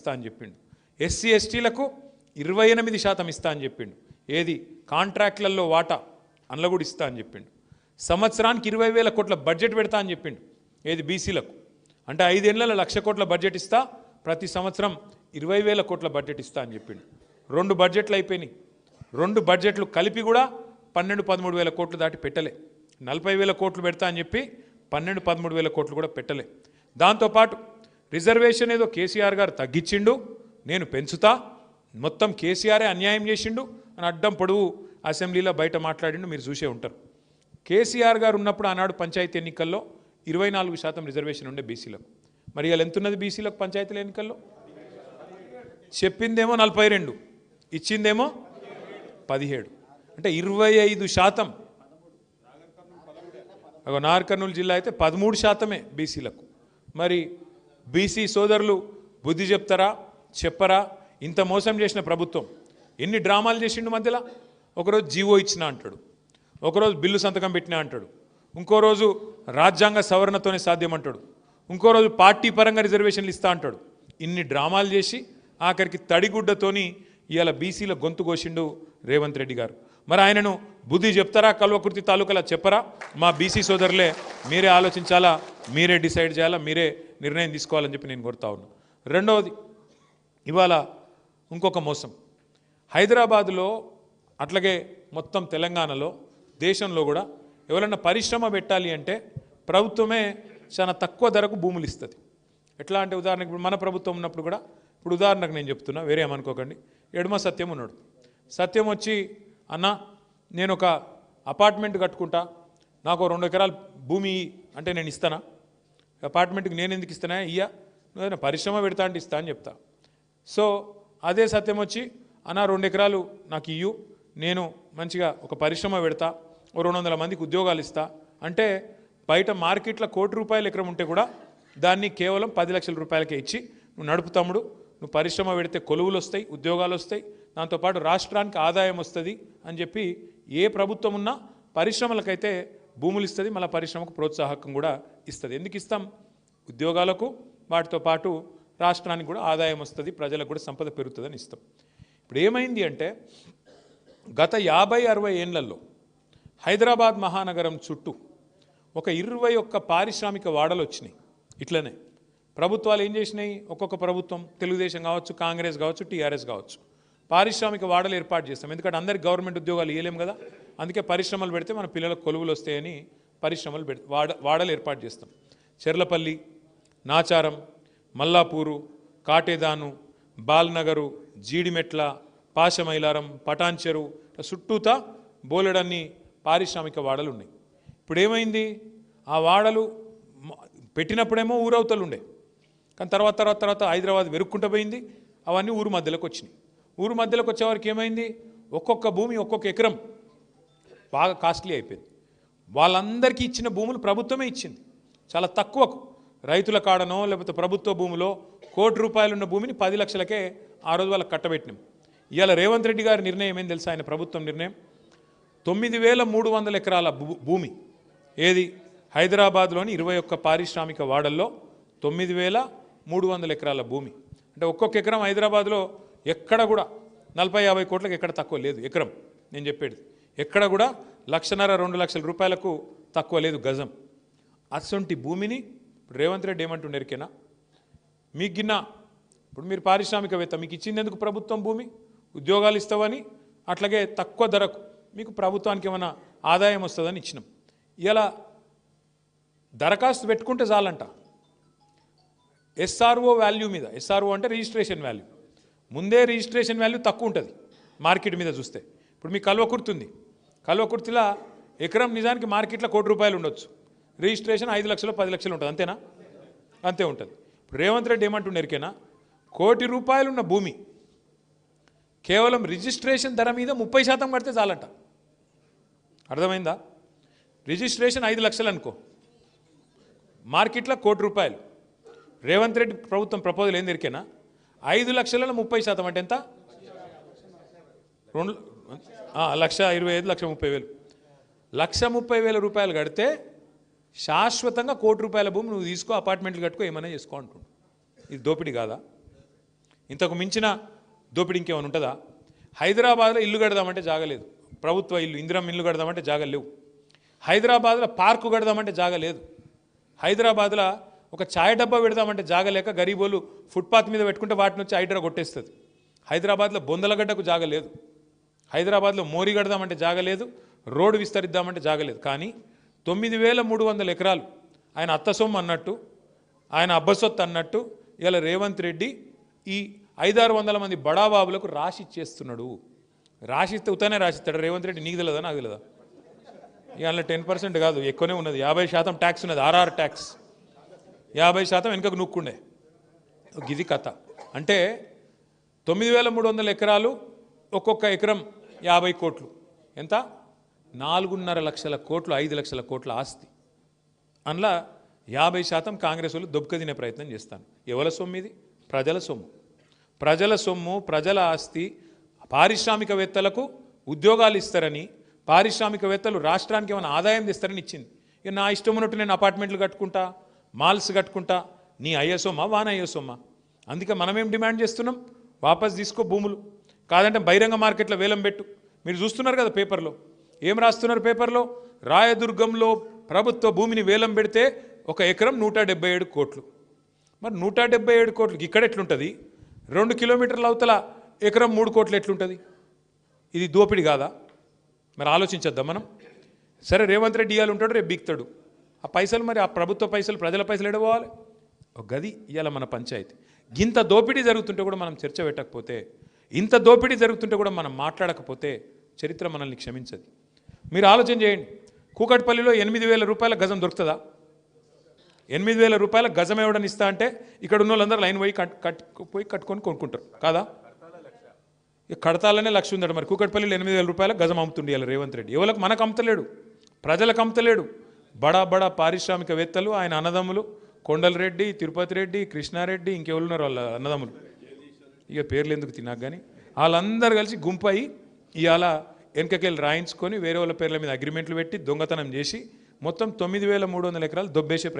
ఇస్తా అని చెప్పిండు. ఎస్సీ ఎస్టీలకు 28% ఇస్తా అని చెప్పిండు. ఏది కాంట్రాక్ట్లలో వాటా అందులో కూడా ఇస్తా అని చెప్పిండు. సంవత్సరానికి 20,000 కోట్ల బడ్జెట్ పెడతా అని చెప్పిండు. ఏది బీసీలకు అంటే 5 ఏళ్లలో 1,00,000 కోట్ల బడ్జెట్ ఇస్తా, ప్రతి సంవత్సరం 20,000 కోట్ల బడ్జెట్ ఇస్తా అని చెప్పిండు. 2 బడ్జెట్లు అయిపోయినాయి. 2 బడ్జెట్లు కలిపి కూడా 12-13 వేల కోట్లు దాటి పెట్టలే. 40,000 కోట్లు పెడతా అని చెప్పి 12-13 వేల కోట్లు కూడా పెట్టలే. దాంతోపాటు రిజర్వేషన్ ఏదో కేసీఆర్ గారు తగ్గించిండు, నేను పెంచుతా, మొత్తం కేసీఆరే అన్యాయం చేసిండు అని అడ్డం పొడవు అసెంబ్లీలో బయట మాట్లాడిండు, మీరు చూసే ఉంటారు. కేసీఆర్ గారు ఉన్నప్పుడు ఆనాడు పంచాయతీ ఎన్నికల్లో 24% రిజర్వేషన్ ఉండే బీసీలకు. మరి ఇలా ఎంత ఉన్నది బీసీలకు పంచాయతీల ఎన్నికల్లో? చెప్పిందేమో 42, ఇచ్చిందేమో 17, అంటే 25%. నాగర్ కర్నూలు జిల్లా అయితే 13% బీసీలకు. మరి బీసీ సోదరులు బుద్ధి చెప్తారా చెప్పరా? ఇంత మోసం చేసిన ప్రభుత్వం ఎన్ని డ్రామాలు చేసిండు మధ్యలో. ఒకరోజు జీవో ఇచ్చినా అంటాడు, ఒకరోజు బిల్లు సంతకం పెట్టినా అంటాడు, ఇంకో రోజు రాజ్యాంగ సవరణతోనే సాధ్యమంటాడు, ఇంకో రోజు పార్టీ పరంగా రిజర్వేషన్లు ఇస్తా అంటాడు. ఇన్ని డ్రామాలు చేసి ఆఖరికి తడిగుడ్డతోని ఇవాళ బీసీల గొంతు కోసిండు రేవంత్ రెడ్డి గారు. మరి ఆయనను బుద్ధి చెప్తారా? కల్వకుర్తి తాలూకాలా చెప్పరా? మా బీసీ సోదరులే మీరే ఆలోచించాలా, మీరే డిసైడ్ చేయాలా, మీరే నిర్ణయం తీసుకోవాలని చెప్పి నేను కోరుతా ఉన్నా. రెండవది, ఇవాళ ఇంకొక మోసం హైదరాబాదులో, అట్లాగే మొత్తం తెలంగాణలో, దేశంలో కూడా ఎవరన్నా పరిశ్రమ పెట్టాలి అంటే ప్రభుత్వమే చాలా తక్కువ ధరకు భూములు ఇస్తుంది. ఎట్లా అంటే ఉదాహరణకు ఇప్పుడు మన ప్రభుత్వం ఉన్నప్పుడు కూడా, ఇప్పుడు ఉదాహరణకు నేను చెప్తున్నా, వేరే ఏమనుకోకండి. ఎడమ సత్యం ఉన్నాడు. సత్యం వచ్చి, అన్న నేను ఒక అపార్ట్మెంట్ కట్టుకుంటా, నాకు 2 ఎకరాల భూమి అంటే నేను ఇస్తానా? అపార్ట్మెంట్కి నేను ఎందుకు ఇస్తానా? ఇయ్యా, నువ్వేనా పరిశ్రమ పెడతా అంటే ఇస్తా అని చెప్తా. సో అదే సత్యం వచ్చి, అన్న 2 ఎకరాలు నాకు ఇయ్యు, నేను మంచిగా ఒక పరిశ్రమ పెడతా, 200 మందికి ఉద్యోగాలు ఇస్తా అంటే, బయట మార్కెట్లో ₹1,00,00,000 ఎకరం ఉంటే కూడా దాన్ని కేవలం 10 లక్షల రూపాయలకే ఇచ్చి, నువ్వు నడుపు తమ్ముడు, నువ్వు పరిశ్రమ పెడితే కొలువులు వస్తాయి, ఉద్యోగాలు వస్తాయి, దాంతోపాటు రాష్ట్రానికి ఆదాయం వస్తుంది అని చెప్పి ఏ ప్రభుత్వం ఉన్నా పరిశ్రమలకైతే భూములు ఇస్తుంది, మళ్ళీ పరిశ్రమకు ప్రోత్సాహకం కూడా ఇస్తుంది. ఎందుకు ఇస్తాం? ఉద్యోగాలకు, వాటితో పాటు రాష్ట్రానికి కూడా ఆదాయం వస్తుంది, ప్రజలకు కూడా సంపద పెరుగుతుందని ఇస్తాం. ఇప్పుడు ఏమైంది అంటే, గత 50-60 ఏళ్లలో హైదరాబాద్ మహానగరం చుట్టూ ఒక 21 పారిశ్రామిక వాడలు వచ్చినాయి. ఇట్లనే ప్రభుత్వాలు ఏం చేసినాయి? ఒక్కొక్క ప్రభుత్వం, తెలుగుదేశం కావచ్చు, కాంగ్రెస్ కావచ్చు, టీఆర్ఎస్ కావచ్చు, పారిశ్రామిక వాడలు ఏర్పాటు చేస్తాం. ఎందుకంటే అందరికి గవర్నమెంట్ ఉద్యోగాలు ఇవ్వలేం కదా, అందుకే పరిశ్రమలు పెడితే మన పిల్లలకు కొలువులు వస్తాయని పరిశ్రమలు వాడలు ఏర్పాటు చేస్తాం. చెర్లపల్లి, నాచారం, మల్లాపూరు, కాటేదాను, బాల్నగరు, జీడిమెట్ల, పాశమైలారం, పటాన్చెరు చుట్టూతా బోలెడన్ని పారిశ్రామిక వాడలు ఉన్నాయి. ఇప్పుడు ఏమైంది? ఆ వాడలు పెట్టినప్పుడేమో ఊరవతలు ఉండే, కానీ తర్వాత హైదరాబాద్ వెరుక్కుంటూ పోయింది, అవన్నీ ఊరు మధ్యలోకి వచ్చినాయి. ఊరు మధ్యలోకి వచ్చేవారికి ఏమైంది? ఒక్కొక్క భూమి, ఒక్కొక్క ఎకరం బాగా కాస్ట్లీ అయిపోయింది. వాళ్ళందరికీ ఇచ్చిన భూములు ప్రభుత్వమే ఇచ్చింది చాలా తక్కువకు. రైతుల కాడనో లేకపోతే ప్రభుత్వ భూమిలో ₹1,00,00,000 ఉన్న భూమిని 10 లక్షలకే ఆ రోజు వాళ్ళకి కట్టబెట్టినాం. ఇవాళ రేవంత్ రెడ్డి గారి నిర్ణయం ఏం తెలుసా? ఆయన ప్రభుత్వం నిర్ణయం 9,300 ఎకరాల భూమి, ఏది హైదరాబాద్లోని 21 పారిశ్రామిక వాడల్లో 9,300 ఎకరాల భూమి. అంటే ఒక్కొక్క ఎకరం హైదరాబాద్లో ఎక్కడ కూడా 40-50 కోట్లకు ఎక్కడ తక్కువ లేదు ఎకరం. నేను చెప్పేది ఎక్కడ కూడా 1,50,000-2 లక్షల రూపాయలకు తక్కువ లేదు గజం. అసొంటి భూమిని రేవంత్ రెడ్డి ఏమంటుండే ఎరికేనా? మీకు గిన్నా ఇప్పుడు మీరు పారిశ్రామికవేత్త, మీకు ఇచ్చింది ఎందుకు ప్రభుత్వం భూమి? ఉద్యోగాలు ఇస్తావని, అట్లాగే తక్కువ ధరకు మీకు ప్రభుత్వానికి ఏమైనా ఆదాయం వస్తుందని ఇచ్చినాం. ఇలా దరఖాస్తు పెట్టుకుంటే చాలంట ఎస్ఆర్ఓ వాల్యూ మీద. ఎస్ఆర్ఓ అంటే రిజిస్ట్రేషన్ వాల్యూ. ముందే రిజిస్ట్రేషన్ వాల్యూ తక్కువ ఉంటుంది మార్కెట్ మీద చూస్తే. ఇప్పుడు మీకు కల్వకుర్తి ఉంది, కల్వకుర్తిలో ఎకరం నిజానికి మార్కెట్లో ₹1,00,00,000 ఉండొచ్చు, రిజిస్ట్రేషన్ 5 లక్షలు 10 లక్షలు ఉంటుంది, అంతేనా? అంతే ఉంటుంది. ఇప్పుడు రేవంత్ రెడ్డి ఏమంటుండే ఎరికేనా? ₹1,00,00,000 ఉన్న భూమి కేవలం రిజిస్ట్రేషన్ ధర మీద 30% కడితే చాలంట. అర్థమైందా? రిజిస్ట్రేషన్ 5 లక్షలు అనుకో, మార్కెట్లో ₹1,00,00,000. రేవంత్ రెడ్డి ప్రభుత్వం ప్రపోజల్ ఏంది ఎరికేనా? 5 లక్షలలో 30% అంటే ఎంత? 1,25,000, 1,30,000. 1,30,000 రూపాయలు కడితే శాశ్వతంగా ₹1,00,00,000 భూమి నువ్వు తీసుకో, అపార్ట్మెంట్లు కట్టుకో, ఏమైనా చేసుకో అంటుండు. ఇది దోపిడీ కాదా? ఇంతకు మించిన దోపిడీ ఇంకేమైనా ఉంటుందా? హైదరాబాద్లో ఇల్లు కడదామంటే జాగలేదు, ప్రభుత్వ ఇల్లు ఇందిరమ్మ ఇల్లు కడదామంటే జాగలేవు. హైదరాబాద్లో పార్కు కడదామంటే జాగలేదు. హైదరాబాద్లో ఒక ఛాయ్ డబ్బా పెడదామంటే జాగలేక గరీబోలు ఫుట్పాత్ మీద పెట్టుకుంటే వాటిని వచ్చి హైడ్రా కొట్టేస్తుంది. హైదరాబాద్లో బొందలగడ్డకు జాగలేదు. హైదరాబాద్లో మోరీ కడదామంటే జాగలేదు, రోడ్డు విస్తరిద్దామంటే జాగలేదు. కానీ 9,300 ఎకరాలు ఆయన అత్త సొమ్ము అన్నట్టు, ఆయన అబ్బసొత్తు అన్నట్టు ఇలా రేవంత్ రెడ్డి ఈ 500-600 మంది బడాబాబులకు రాసిచ్చేస్తున్నాడు. రాసిస్తే ఉతానే రాసిస్తాడు రేవంత్ రెడ్డి. నీకు తెలియదా, నాకు తెలియదా? ఇవాళ 10% కాదు, ఎక్కువనే ఉన్నది. 50% ట్యాక్స్ ఉన్నది, ఆర్ఆర్ ట్యాక్స్. 50% వెనుకకు నూక్కుండే. ఇది కథ. అంటే 9,300 ఎకరాలు, ఒక్కొక్క ఎకరం 50 కోట్లు. ఎంత? 4.5 లక్షల కోట్లు, 5 లక్షల కోట్ల ఆస్తి. అందులో 50% కాంగ్రెస్ వాళ్ళు దొబ్బక తినే ప్రయత్నం చేస్తాను. ఎవరి సొమ్ము ఇది? ప్రజల సొమ్ము. ప్రజల సొమ్ము, ప్రజల ఆస్తి. పారిశ్రామికవేత్తలకు ఉద్యోగాలు ఇస్తారని, పారిశ్రామికవేత్తలు రాష్ట్రానికి ఏమైనా ఆదాయం తెస్తారని ఇచ్చింది. ఇక నా ఇష్టం ఉన్నట్టు నేను అపార్ట్మెంట్లు కట్టుకుంటా, మాల్స్ కట్టుకుంటా. నీ అయ్యే సొమ్మా, వాన అయ్యే సొమ్మా? అందుకే మనమేం డిమాండ్ చేస్తున్నాం? వాపస్ తీసుకో భూములు, కాదంటే బహిరంగ మార్కెట్లో వేలం పెట్టు. మీరు చూస్తున్నారు కదా పేపర్లో, ఏం రాస్తున్నారు పేపర్లో? రాయదుర్గంలో ప్రభుత్వ భూమిని వేలం పెడితే ఒక ఎకరం 177 కోట్లు. మరి 177 కోట్లకి ఇక్కడ ఎట్లుంటుంది? 2 కిలోమీటర్ల అవతల ఎకరం 3 కోట్లు ఎట్లుంటుంది? ఇది దోపిడి కాదా? మరి ఆలోచించద్దాం మనం. సరే, రేవంత్ రెడ్డి ఇవాళ ఉంటాడు, రేపు బిక్తాడు. ఆ పైసలు, మరి ఆ ప్రభుత్వ పైసలు, ప్రజల పైసలు ఎడపోవాలి? ఒక గది ఇవాళ మన పంచాయతీ. ఇంత దోపిడీ జరుగుతుంటే కూడా మనం చర్చ పెట్టకపోతే, ఇంత దోపిడీ జరుగుతుంటే కూడా మనం మాట్లాడకపోతే చరిత్ర మనల్ని క్షమించదు. మీరు ఆలోచన చేయండి. కూకట్పల్లిలో 8,000 రూపాయల గజం దొరుకుతుందా? 8,000 రూపాయల గజం ఎవడని ఇస్తా అంటే ఇక్కడ ఉన్న వాళ్ళందరూ లైన్ పోయి కట్టుకొని కొనుక్కుంటారు కాదా? కడతాలనే లక్ష ఉందట. మరి కూకట్పల్లిలో 8,000 రూపాయల గజం అమ్ముతుండే రేవంత్ రెడ్డి. ఎవరికి? మనకు అమ్ముతలేడు, ప్రజలకు అమ్ముతలేడు. బడా బడా పారిశ్రామికవేత్తలు, ఆయన అన్నదమ్ములు, కొండలరెడ్డి, తిరుపతి రెడ్డి, కృష్ణారెడ్డి, ఇంకెవరున్నారు వాళ్ళ అన్నదమ్ములు, ఇక పేర్లు ఎందుకు తిన్నాక కానీ, వాళ్ళందరూ కలిసి గుంపు అయ్యి ఇవాళ వెనకకెళ్ళి రాయించుకొని వేరే వాళ్ళ పేర్ల మీద అగ్రిమెంట్లు పెట్టి దొంగతనం చేసి మొత్తం 9,300 ఎకరాలు దొబ్బేసే